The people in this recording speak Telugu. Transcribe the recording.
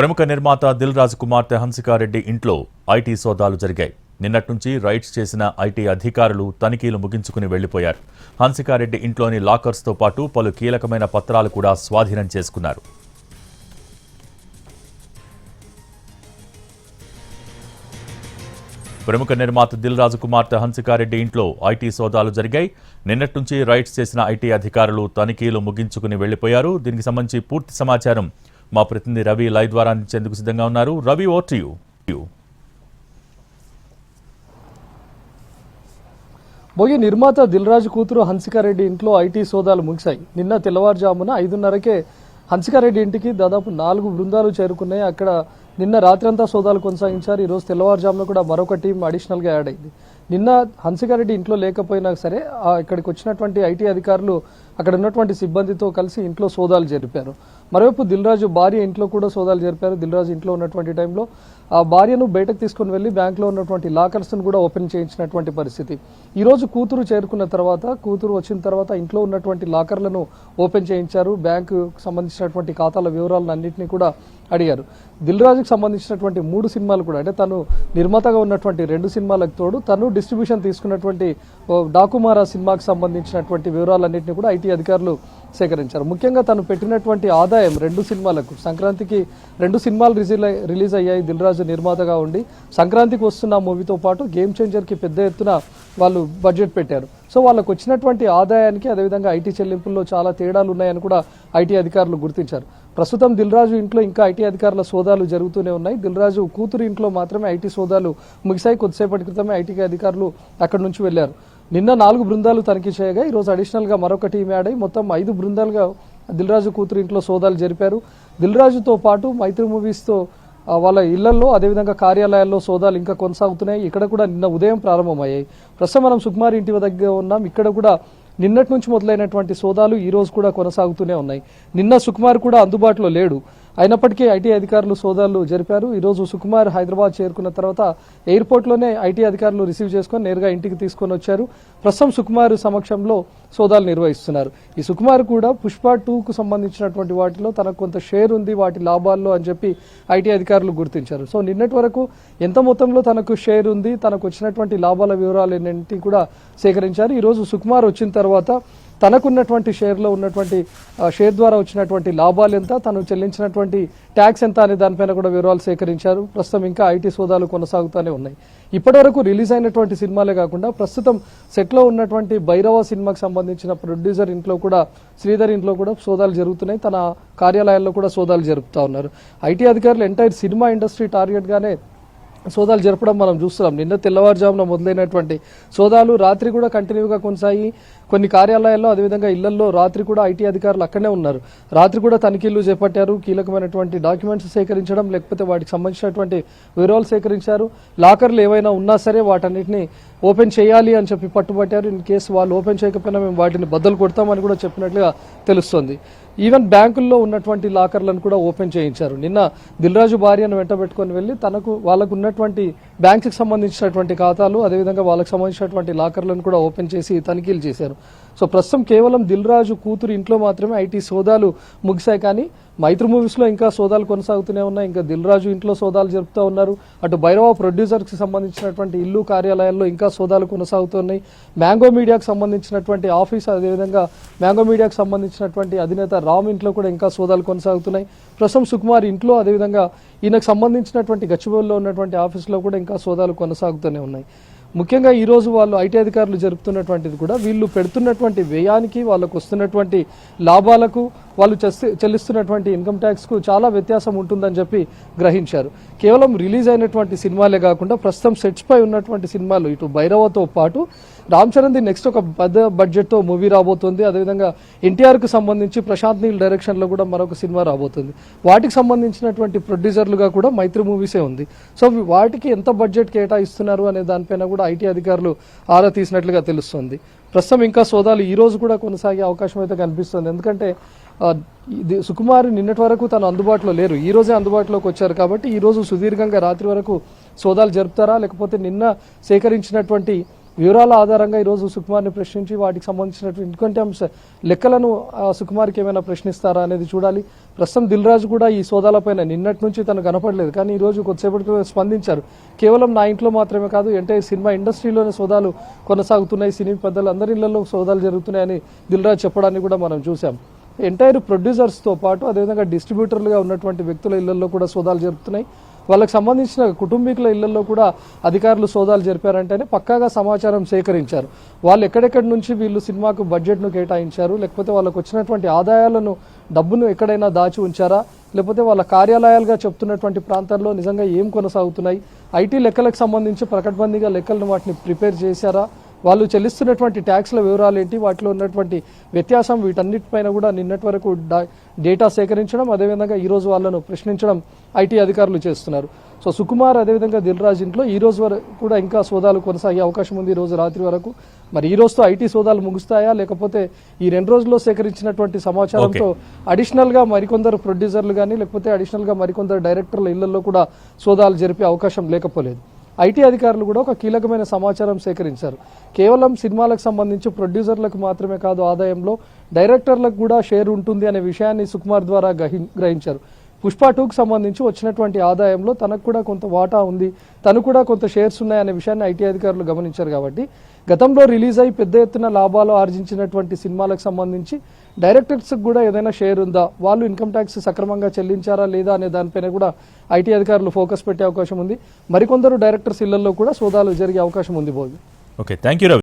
ప్రముఖ నిర్మాత దిల్ రాజు కుమార్తె హన్సికారెడ్డి ఇంట్లో ఐటీ సోదాలు జరిగాయి. నిన్నటి నుంచి రైడ్స్ చేసిన ఐటీ అధికారులు తనిఖీలు ముగించుకుని వెళ్లిపోయారు. హన్సికారెడ్డి ఇంట్లోని లాకర్స్తో పాటు పలు కీలకమైన పత్రాలు కూడా స్వాధీనం చేసుకున్నారు. ప్రముఖ నిర్మాత దిల్ రాజు కుమార్తె హన్సికారెడ్డి ఇంట్లో ఐటీ సోదాలు జరిగాయి. నిన్నటి నుంచి రైడ్స్ చేసిన ఐటీ అధికారులు తనిఖీలు ముగించుకుని వెళ్లిపోయారు. దీనికి సంబంధించి పూర్తి సమాచారం మా ప్రతినిధి రవి లైవ్ ద్వారా అందించేందుకు సిద్ధంగా ఉన్నారు. Ravi, over to you. బోగి నిర్మాత దిల్ రాజు కూతురు హన్సికారెడ్డి ఇంట్లో ఐటీ సోదాలు ముగిశాయి. నిన్న తెల్లవారుజామున 5:30కే హన్సికారెడ్డి ఇంటికి దాదాపు 4 బృందాలు చేరుకున్నాయి. అక్కడ నిన్న రాత్రంతా సోదాలు కొనసాగించారు. ఈరోజు తెల్లవారుజామున కూడా మరొక టీం అడిషనల్గా యాడ్ అయింది. నిన్న హన్సికారెడ్డి ఇంట్లో లేకపోయినా సరే ఇక్కడికి వచ్చినటువంటి ఐటీ అధికారులు అక్కడ ఉన్నటువంటి సిబ్బందితో కలిసి ఇంట్లో సోదాలు జరిపారు. మరోవైపు దిల్ రాజు భార్య ఇంట్లో కూడా సోదాలు జరిపారు. దిల్ రాజు ఇంట్లో ఉన్నటువంటి టైంలో ఆ భార్యను బయటకు తీసుకుని వెళ్ళి బ్యాంక్లో ఉన్నటువంటి లాకర్స్ను కూడా ఓపెన్ చేయించినటువంటి పరిస్థితి. ఈరోజు కూతురు చేరుకున్న తర్వాత, కూతురు వచ్చిన తర్వాత ఇంట్లో ఉన్నటువంటి లాకర్లను ఓపెన్ చేయించారు. బ్యాంకు సంబంధించినటువంటి ఖాతాల వివరాలను అన్నింటినీ కూడా అడిగారు. దిల్ రాజుకు సంబంధించినటువంటి 3 సినిమాలు కూడా, అంటే తను నిర్మాతగా ఉన్నటువంటి 2 సినిమాలకు తోడు తను డిస్ట్రిబ్యూషన్ తీసుకున్నటువంటి డాకుమారా సినిమాకు సంబంధించినటువంటి వివరాలన్నింటినీ కూడా ఐటీ అధికారులు సేకరించారు. ముఖ్యంగా తను పెట్టినటువంటి ఆదాయం 2 సినిమాలకు, సంక్రాంతికి 2 సినిమాలు రిలీజ్ అయ్యాయి దిల్ రాజు నిర్మాతగా ఉండి. సంక్రాంతికి వస్తున్న మూవీతో పాటు గేమ్ చేంజర్కి పెద్ద ఎత్తున వాళ్ళు బడ్జెట్ పెట్టారు. సో వాళ్ళకు వచ్చినటువంటి ఆదాయానికి, అదేవిధంగా ఐటీ చెల్లింపుల్లో చాలా తేడాలు ఉన్నాయని కూడా ఐటీ అధికారులు గుర్తించారు. ప్రస్తుతం దిల్ రాజు ఇంట్లో ఇంకా ఐటీ అధికారుల సోదాలు జరుగుతూనే ఉన్నాయి. దిల్ రాజు కూతురు ఇంట్లో మాత్రమే ఐటీ సోదాలు ముగిశాయి. కొద్దిసేపటి క్రితమే ఐటీ అధికారులు అక్కడి నుంచి వెళ్లారు. నిన్న 4 బృందాలు తనిఖీ చేయగా ఈరోజు అడిషనల్గా మరొక టీం యాడ్ అయ్యి మొత్తం 5 బృందాలుగా దిల్ రాజు కూతురు ఇంట్లో సోదాలు జరిపారు. దిల్ రాజుతో పాటు మైత్రి మూవీస్తో వాళ్ళ ఇళ్లలో, అదేవిధంగా కార్యాలయాల్లో సోదాలు ఇంకా కొనసాగుతున్నాయి. ఇక్కడ కూడా నిన్న ఉదయం ప్రారంభమయ్యాయి. ప్రస్తుతం మనం సుకుమార్ ఇంటి దగ్గర ఉన్నాం. ఇక్కడ కూడా నిన్నటి నుంచి మొదలైనటువంటి సోదాలు ఈ రోజు కూడా కొనసాగుతూనే ఉన్నాయి. నిన్న సుకుమార్ కూడా అందుబాటులో లేడు. అయినప్పటికీ ఐటీ అధికారులు సోదాలు జరిపారు. ఈరోజు సుకుమార్ హైదరాబాద్ చేరుకున్న తర్వాత ఎయిర్పోర్ట్లోనే ఐటీ అధికారులు రిసీవ్ చేసుకొని నేరుగా ఇంటికి తీసుకొని వచ్చారు. ప్రస్తుతం సుకుమార్ సమక్షంలో సోదాలు నిర్వహిస్తున్నారు. ఈ సుకుమార్ కూడా పుష్ప 2కు సంబంధించినటువంటి వాటిలో తనకు కొంత షేర్ ఉంది వాటి లాభాల్లో అని చెప్పి ఐటీ అధికారులు గుర్తించారు. సో నిన్నటి వరకు ఎంత మొత్తంలో తనకు షేర్ ఉంది, తనకు వచ్చినటువంటి లాభాల వివరాలు ఏంటి కూడా సేకరించారు. ఈరోజు సుకుమార్ వచ్చిన తర్వాత తనకున్నటువంటి షేర్లో ఉన్నటువంటి షేర్ ద్వారా వచ్చినటువంటి లాభాలు ఎంత, తను చెల్లించినటువంటి ట్యాక్స్ ఎంత అనే దానిపైన కూడా వివరాలు సేకరించారు. ప్రస్తుతం ఇంకా ఐటీ సోదాలు కొనసాగుతూనే ఉన్నాయి. ఇప్పటివరకు రిలీజ్ అయినటువంటి సినిమాలే కాకుండా ప్రస్తుతం సెట్లో ఉన్నటువంటి భైరవ సినిమాకి సంబంధించిన ప్రొడ్యూసర్ ఇంట్లో కూడా, శ్రీధర్ ఇంట్లో కూడా సోదాలు జరుగుతున్నాయి. తన కార్యాలయాల్లో కూడా సోదాలు జరుపుతూ ఉన్నారు. ఐటీ అధికారులు ఎంటైర్ సినిమా ఇండస్ట్రీ టార్గెట్గానే సోదాలు జరపడం మనం చూస్తున్నాం. నిన్న తెల్లవారుజామున మొదలైనటువంటి సోదాలు రాత్రి కూడా కంటిన్యూగా కొనసాగి కొన్ని కార్యాలయాల్లో, అదేవిధంగా ఇళ్లలో రాత్రి కూడా ఐటీ అధికారులు అక్కడనే ఉన్నారు. రాత్రి కూడా తనిఖీలు చేపట్టారు. కీలకమైనటువంటి డాక్యుమెంట్స్ సేకరించడం, లేకపోతే వాటికి సంబంధించినటువంటి వివరాలు సేకరించారు. లాకర్లు ఏవైనా ఉన్నా సరే వాటన్నిటిని ఓపెన్ చేయాలి అని చెప్పి పట్టుబట్టారు. ఇన్ కేసు వాళ్ళు ఓపెన్ చేయకపోయినా మేము వాటిని బద్దలు కొడతామని కూడా చెప్పినట్లుగా తెలుస్తోంది. ఈవెన్ బ్యాంకుల్లో ఉన్నటువంటి లాకర్లను కూడా ఓపెన్ చేయించారు. నిన్న దిల్ రాజు భార్యను వెంట పెట్టుకొని వెళ్ళి వాళ్ళకు ఉన్నటువంటి బ్యాంకుకి సంబంధించినటువంటి ఖాతాలు, అదేవిధంగా వాళ్ళకి సంబంధించినటువంటి లాకర్లను కూడా ఓపెన్ చేసి తనిఖీలు చేశారు. సో ప్రస్తుతం కేవలం దిల్ రాజు కూతురు ఇంట్లో మాత్రమే ఐటీ సోదాలు ముగిశాయి. కానీ మైత్రి మూవీస్లో ఇంకా సోదాలు కొనసాగుతూనే ఉన్నాయి. ఇంకా దిల్ రాజు ఇంట్లో సోదాలు జరుపుతూ ఉన్నారు. అటు భైరవ ప్రొడ్యూసర్కి సంబంధించినటువంటి ఇల్లు, కార్యాలయాల్లో ఇంకా సోదాలు కొనసాగుతున్నాయి. మ్యాంగో మీడియాకు సంబంధించినటువంటి ఆఫీస్, అదేవిధంగా మ్యాంగో మీడియాకు సంబంధించినటువంటి అధినేత రామ్ ఇంట్లో కూడా ఇంకా సోదాలు కొనసాగుతున్నాయి. ప్రస్తుతం సుకుమార్ ఇంట్లో, అదేవిధంగా ఈయనకు సంబంధించినటువంటి గచ్చిబౌలిలో ఉన్నటువంటి ఆఫీసులో కూడా ఇంకా సోదాలు కొనసాగుతూనే ఉన్నాయి. ముఖ్యంగా ఈరోజు వాళ్ళు ఐటీ అధికారులు జరుపుతున్నటువంటిది కూడా వీళ్ళు పెడుతున్నటువంటి వ్యయానికి, వాళ్ళకు వస్తున్నటువంటి లాభాలకు, వాళ్ళు చెల్లిస్తున్నటువంటి ఇన్కమ్ ట్యాక్స్కు చాలా వ్యత్యాసం ఉంటుందని చెప్పి గ్రహించారు. కేవలం రిలీజ్ అయినటువంటి సినిమాలే కాకుండా ప్రస్తుతం సెట్స్ పై ఉన్నటువంటి సినిమాలు, ఇటు భైరవతో పాటు రామ్ చరణ్ది నెక్స్ట్ ఒక పెద్ద బడ్జెట్తో మూవీ రాబోతుంది. అదేవిధంగా ఎన్టీఆర్కు సంబంధించి ప్రశాంత్ నీల్ డైరెక్షన్లో కూడా మరొక సినిమా రాబోతుంది. వాటికి సంబంధించినటువంటి ప్రొడ్యూసర్లుగా కూడా మైత్రి మూవీసే ఉంది. సో వాటికి ఎంత బడ్జెట్ కేటాయిస్తున్నారు అనే దానిపైన కూడా ఐటీ అధికారులు ఆరా తీసినట్లుగా తెలుస్తుంది. ప్రస్తుతం ఇంకా సోదాలు ఈ రోజు కూడా కొనసాగే అవకాశం అయితే కనిపిస్తుంది. ఎందుకంటే సుకుమార్ నిన్నటి వరకు తను అందుబాటులో లేరు, ఈ రోజే అందుబాటులోకి వచ్చారు. కాబట్టి ఈ రోజు సుదీర్ఘంగా రాత్రి వరకు సోదాలు జరుపుతారా, లేకపోతే నిన్న సేకరించినటువంటి వివరాల ఆధారంగా ఈరోజు సుకుమార్ని ప్రశ్నించి వాటికి సంబంధించినటువంటి ఇంకొంచెం లెక్కలను సుకుమార్కి ఏమైనా ప్రశ్నిస్తారా అనేది చూడాలి. ప్రస్తుతం దిల్ రాజు కూడా ఈ సోదాలపైన నిన్నటి నుంచి తను కనపడలేదు, కానీ ఈ రోజు కొద్దిసేపటి స్పందించారు. కేవలం నా ఇంట్లో మాత్రమే కాదు, ఎంటైర్ సినిమా ఇండస్ట్రీలోనే సోదాలు కొనసాగుతున్నాయి, సినీ పెద్దలు అందరి ఇళ్లలో సోదాలు జరుగుతున్నాయని దిల్ రాజు చెప్పడాన్ని కూడా మనం చూసాం. ఎంటైర్ ప్రొడ్యూసర్స్తో పాటు అదేవిధంగా డిస్ట్రిబ్యూటర్లుగా ఉన్నటువంటి వ్యక్తుల ఇళ్లలో కూడా సోదాలు జరుగుతున్నాయి. వాళ్ళకి సంబంధించిన కుటుంబీకుల ఇళ్లలో కూడా అధికారులు సోదాలు జరిపారంటేనే పక్కాగా సమాచారం సేకరించారు. వాళ్ళు ఎక్కడెక్కడి నుంచి వీళ్ళు సినిమాకు బడ్జెట్ను కేటాయించారు, లేకపోతే వాళ్ళకు వచ్చినటువంటి ఆదాయాలను డబ్బును ఎక్కడైనా దాచి ఉంచారా, లేకపోతే వాళ్ళ కార్యాలయాలుగా చెప్తున్నటువంటి ప్రాంతాల్లో నిజంగా ఏం కొనసాగుతున్నాయి, ఐటీ లెక్కలకు సంబంధించి ప్రకటబందీగా లెక్కలను వాటిని ప్రిపేర్ చేశారా, వాళ్ళు చెల్లిస్తున్నటువంటి ట్యాక్స్ల వివరాలు ఏంటి, వాటిలో ఉన్నటువంటి వ్యత్యాసం, వీటన్నిటిపైన కూడా నిన్నటి వరకు డేటా సేకరించడం, అదేవిధంగా ఈరోజు వాళ్ళను ప్రశ్నించడం ఐటీ అధికారులు చేస్తున్నారు. సో సుకుమార్ అదేవిధంగా దిల్ రాజు ఇంట్లో ఈ రోజు వరకు కూడా ఇంకా సోదాలు కొనసాగే అవకాశం ఉంది, ఈ రోజు రాత్రి వరకు. మరి ఈ రోజుతో ఐటీ సోదాలు ముగుస్తాయా, లేకపోతే ఈ 2 రోజుల్లో సేకరించినటువంటి సమాచారంతో అడిషనల్గా మరికొందరు ప్రొడ్యూసర్లు కానీ లేకపోతే అడిషనల్గా మరికొందరు డైరెక్టర్ల ఇళ్లలో కూడా సోదాలు జరిపే అవకాశం లేకపోలేదు. ఐటీ అధికారులు కూడా ఒక కీలకమైన సమాచారం సేకరించారు. కేవలం సినిమాలకు సంబంధించి ప్రొడ్యూసర్లకు మాత్రమే కాదు ఆదాయంలో, డైరెక్టర్లకు కూడా షేర్ ఉంటుంది అనే విషయాన్ని సుకుమార్ ద్వారా గ్రహించారు. పుష్ప 2కు సంబంధించి వచ్చినటువంటి ఆదాయంలో తనకు కూడా కొంత వాటా ఉంది, తను కూడా కొంత షేర్స్ ఉన్నాయనే విషయాన్ని ఐటీ అధికారులు గమనించారు. కాబట్టి గతంలో రిలీజ్ అయి పెద్ద ఎత్తున లాభాలు ఆర్జించినటువంటి సినిమాలకు సంబంధించి డైరెక్టర్స్కి కూడా ఏదైనా షేర్ ఉందా, వాళ్ళు ఇన్కమ్ ట్యాక్స్ సక్రమంగా చెల్లించారా లేదా అనే దానిపైన కూడా ఐటీ అధికారులు ఫోకస్ పెట్టే అవకాశం ఉంది. మరికొందరు డైరెక్టర్స్ ఇళ్లలో కూడా సోదాలు జరిగే అవకాశం ఉంది. Okay, thank you Ravi.